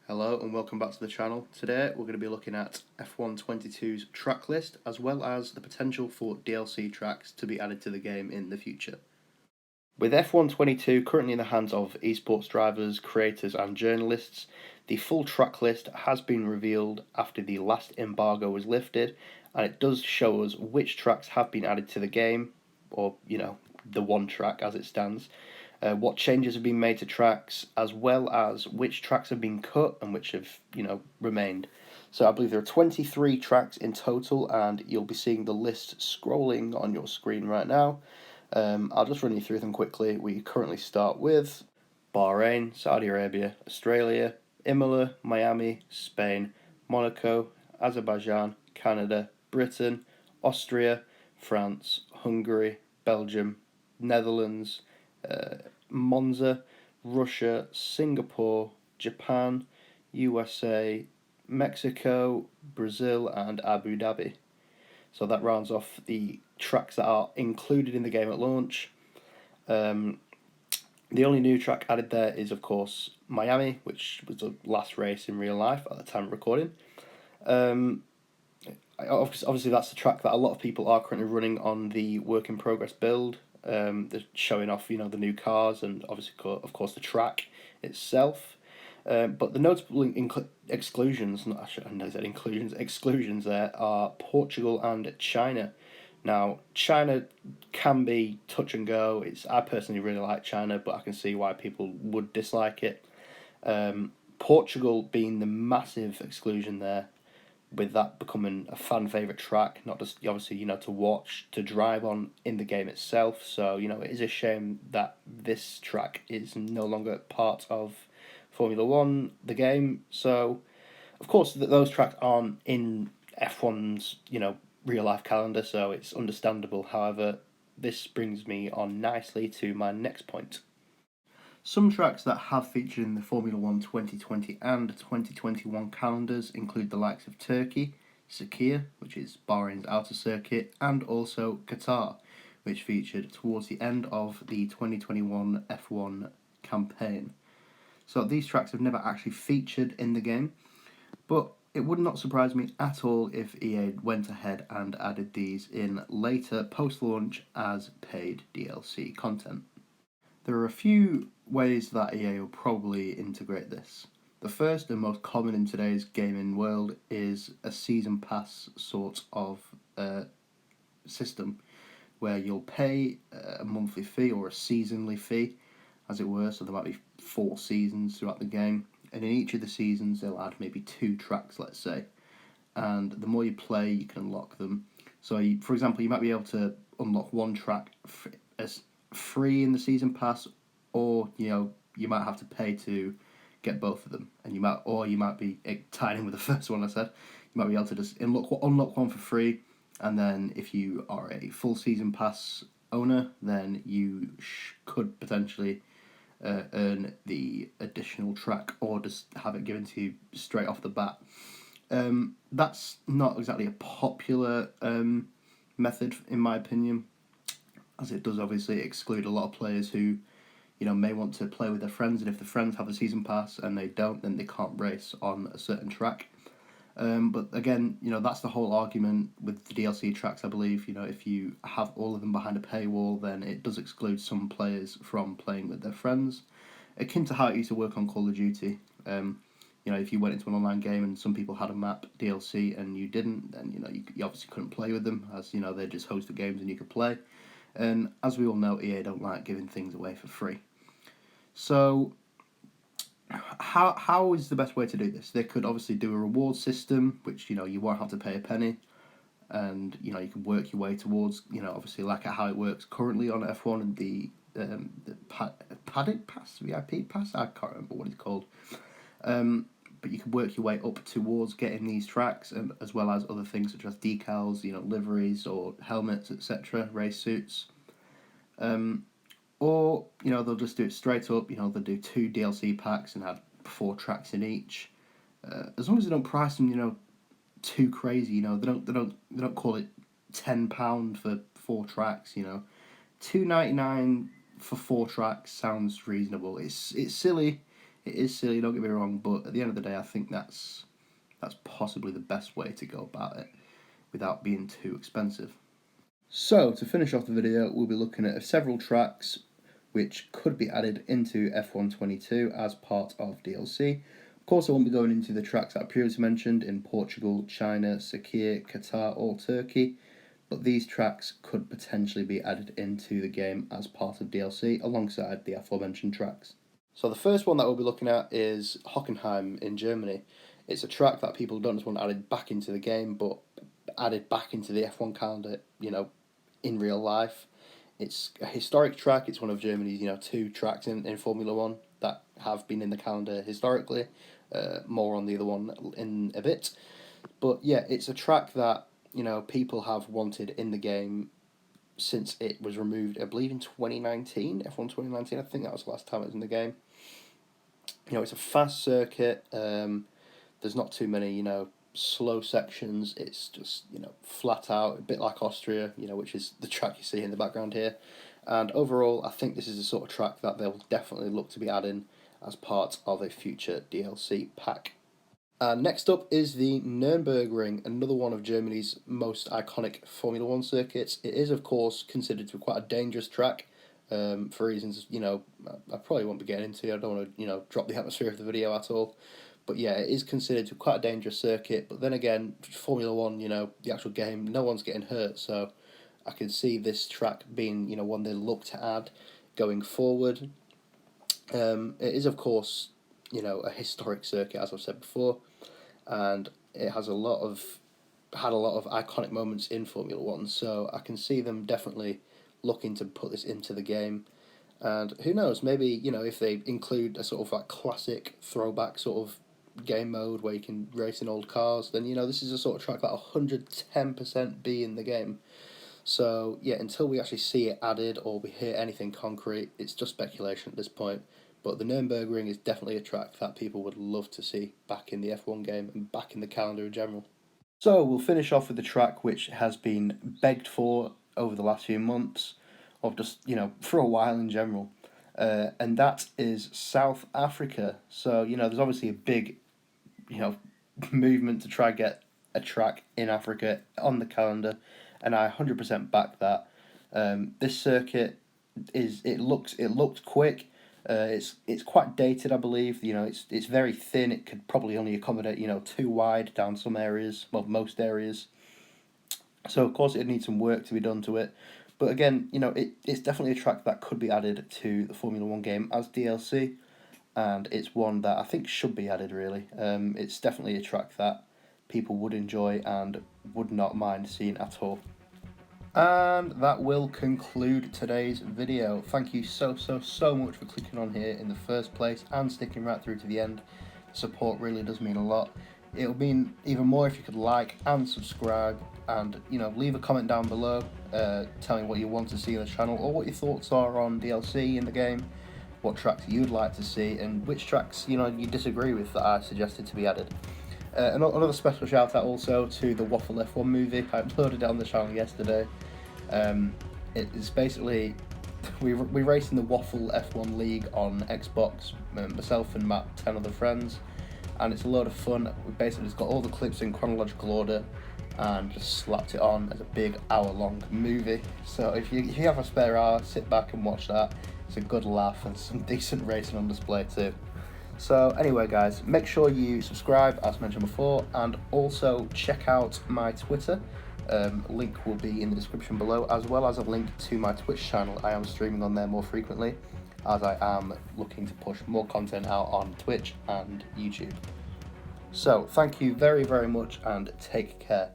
Hello and welcome back to the channel. Today we're going to be looking at F122's track list as well as the potential for DLC tracks to be added to the game in the future. With F122 currently in the hands of esports drivers, creators and journalists, the full track list has been revealed after the last embargo was lifted, and it does show us which tracks have been added to the game, or the one track as it stands, what changes have been made to tracks, as well as which tracks have been cut and which have, remained. So I believe there are 23 tracks in total, and you'll be seeing the list scrolling on your screen right now. I'll just run you through them quickly. We currently start with Bahrain, Saudi Arabia, Australia, Imola, Miami, Spain, Monaco, Azerbaijan, Canada, Britain, Austria, France, Hungary, Belgium, Netherlands, Monza, Russia, Singapore, Japan, USA, Mexico, Brazil, and Abu Dhabi. So that rounds off the tracks that are included in the game at launch. The only new track added there is, of course, Miami, which was the last race in real life at the time of recording. Obviously, that's the track that a lot of people are currently running on the work in progress build. They're showing off, the new cars and obviously, of course, the track itself. But the notable exclusions, not actually, I know I said inclusions, exclusions there are Portugal and China. Now, China can be touch and go. I personally really like China, but I can see why people would dislike it. Portugal being the massive exclusion there, with that becoming a fan favourite track, not just obviously, to watch, to drive on in the game itself. So, it is a shame that this track is no longer part of Formula One, the game. So, of course, those tracks aren't in F1's, real life calendar, so it's understandable. However, this brings me on nicely to my next point. Some tracks that have featured in the Formula One 2020 and 2021 calendars include the likes of Turkey, Sakhir, which is Bahrain's outer circuit, and also Qatar, which featured towards the end of the 2021 F1 campaign. So these tracks have never actually featured in the game, but it would not surprise me at all if EA went ahead and added these in later post-launch as paid DLC content. There are a few ways that EA will probably integrate this. The first and most common in today's gaming world is a season pass sort of system where you'll pay a monthly fee or a seasonally fee, as it were. So there might be 4 seasons throughout the game, and in each of the seasons they'll add maybe 2 tracks, let's say. And the more you play, you can unlock them. So, for example, you might be able to unlock one track as free in the season pass, or you might have to pay to get both of them, and you might be tied in with the first one I said. You might be able to just unlock one for free, and then if you are a full season pass owner, then you could potentially earn the additional track, or just have it given to you straight off the bat. That's not exactly a popular method, in my opinion, as it does obviously exclude a lot of players who, may want to play with their friends, and if the friends have a season pass and they don't, then they can't race on a certain track. But again, that's the whole argument with the DLC tracks, I believe. If you have all of them behind a paywall, then it does exclude some players from playing with their friends, akin to how it used to work on Call of Duty. If you went into an online game and some people had a map DLC and you didn't, then you obviously couldn't play with them, as they just hosted games and you could play. And as we all know, EA don't like giving things away for free. So how is the best way to do this? They could obviously do a reward system, which you won't have to pay a penny, and you can work your way towards obviously like how it works currently on F1 and the Paddock Pass, VIP Pass. I can't remember what it's called. But you can work your way up towards getting these tracks, and as well as other things such as decals, liveries or helmets, etc., race suits. Or they'll just do it straight up. They'll do 2 DLC packs and have 4 tracks in each. As long as they don't price them, too crazy. They don't call it £10 for 4 tracks. £2.99 for 4 tracks sounds reasonable. It's silly It is silly, don't get me wrong, but at the end of the day, I think that's possibly the best way to go about it without being too expensive. So, to finish off the video, we'll be looking at several tracks which could be added into F122 as part of DLC. Of course, I won't be going into the tracks that I previously mentioned in Portugal, China, Sakir, Qatar, or Turkey, but these tracks could potentially be added into the game as part of DLC alongside the aforementioned tracks. So the first one that we'll be looking at is Hockenheim in Germany. It's a track that people don't just want added back into the game, but added back into the F1 calendar, in real life. It's a historic track. It's one of Germany's, 2 tracks in Formula One that have been in the calendar historically. More on the other one in a bit. But yeah, it's a track that, people have wanted in the game since it was removed, I believe in 2019, F1 2019, I think that was the last time it was in the game. It's a fast circuit, there's not too many, slow sections, it's just, flat out, a bit like Austria, which is the track you see in the background here. And overall, I think this is the sort of track that they'll definitely look to be adding as part of a future DLC pack. Next up is the Nürburgring, another one of Germany's most iconic Formula One circuits. It is, of course, considered to be quite a dangerous track for reasons, I probably won't be getting into. I don't want to, drop the atmosphere of the video at all. But yeah, it is considered to be quite a dangerous circuit. But then again, Formula One, the actual game, no one's getting hurt. So I can see this track being, one they look to add going forward. It is, of course, a historic circuit, as I've said before, and it has had a lot of iconic moments in Formula One, so I can see them definitely looking to put this into the game. And who knows, maybe, if they include a sort of like classic throwback sort of game mode where you can race in old cars, then, this is a sort of track that 110% be in the game. So, yeah, until we actually see it added or we hear anything concrete, it's just speculation at this point. But the Nürburgring is definitely a track that people would love to see back in the F1 game and back in the calendar in general. So we'll finish off with the track which has been begged for over the last few months, or just, for a while in general. And that is South Africa. So, there's obviously a big, movement to try and get a track in Africa on the calendar, and I 100% back that. This circuit looked quick. It's quite dated, I believe. It's very thin. It could probably only accommodate 2 wide down some areas, well, most areas. So of course it needs some work to be done to it. But again, it's definitely a track that could be added to the Formula One game as DLC, and it's one that I think should be added, really. It's definitely a track that people would enjoy and would not mind seeing at all. And that will conclude today's video. Thank you so much for clicking on here in the first place and sticking right through to the end. Support really does mean a lot. It would mean even more if you could like and subscribe, and leave a comment down below telling what you want to see on the channel, or what your thoughts are on DLC in the game, what tracks you'd like to see, and which tracks you disagree with that I suggested to be added. Another special shout out also to the Waffle F1 movie. I uploaded it on the channel yesterday. It's basically we raced in the Waffle F1 League on Xbox, myself and 10 other friends, and it's a load of fun. We basically just got all the clips in chronological order and just slapped it on as a big hour-long movie. So if you have a spare hour, sit back and watch that. It's a good laugh and some decent racing on display too. So anyway guys, make sure you subscribe as mentioned before, and also check out my Twitter. Link will be in the description below, as well as a link to my Twitch channel. I am streaming on there more frequently, as I am looking to push more content out on Twitch and YouTube. So thank you very much and take care.